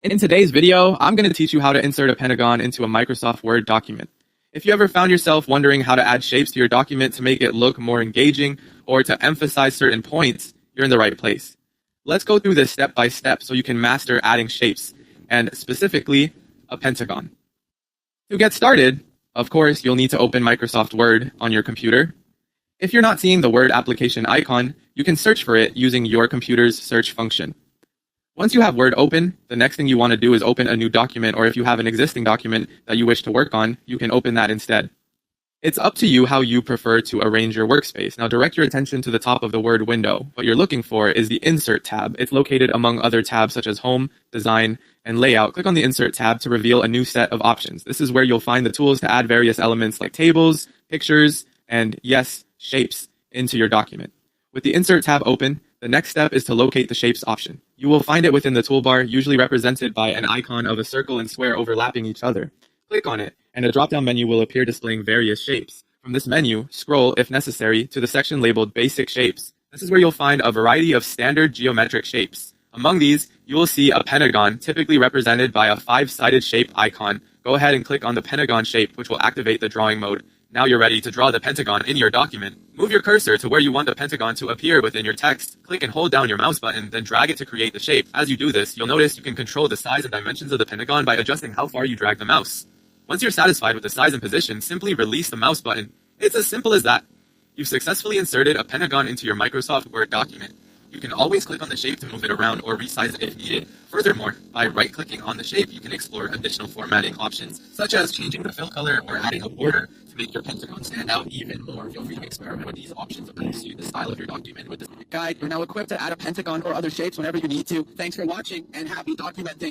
In today's video, I'm going to teach you how to insert a pentagon into a Microsoft Word document. If you ever found yourself wondering how to add shapes to your document to make it look more engaging or to emphasize certain points, you're in the right place. Let's go through this step by step so you can master adding shapes, and specifically, a pentagon. To get started, of course, you'll need to open Microsoft Word on your computer. If you're not seeing the Word application icon, you can search for it using your computer's search function. Once you have Word open, the next thing you want to do is open a new document, or if you have an existing document that you wish to work on, you can open that instead. It's up to you how you prefer to arrange your workspace. Now direct your attention to the top of the Word window. What you're looking for is the Insert tab. It's located among other tabs such as Home, Design, and Layout. Click on the Insert tab to reveal a new set of options. This is where you'll find the tools to add various elements like tables, pictures, and yes, shapes into your document. With the Insert tab open, the next step is to locate the Shapes option. You will find it within the toolbar, usually represented by an icon of a circle and square overlapping each other. Click on it, and a drop-down menu will appear displaying various shapes. From this menu, scroll, if necessary, to the section labeled Basic Shapes. This is where you'll find a variety of standard geometric shapes. Among these, you will see a pentagon, typically represented by a 5-sided shape icon. Go ahead and click on the pentagon shape, which will activate the drawing mode. Now you're ready to draw the pentagon in your document. Move your cursor to where you want the pentagon to appear within your text. Click and hold down your mouse button, then drag it to create the shape. As you do this, you'll notice you can control the size and dimensions of the pentagon by adjusting how far you drag the mouse. Once you're satisfied with the size and position, simply release the mouse button. It's as simple as that. You've successfully inserted a pentagon into your Microsoft Word document. You can always click on the shape to move it around or resize it if needed. Furthermore, by right-clicking on the shape, you can explore additional formatting options, such as changing the fill color or adding a border to make your pentagon stand out even more. Feel free to experiment with these options to suit the style of your document. With this guide, you're now equipped to add a pentagon or other shapes whenever you need to. Thanks for watching, and happy documenting!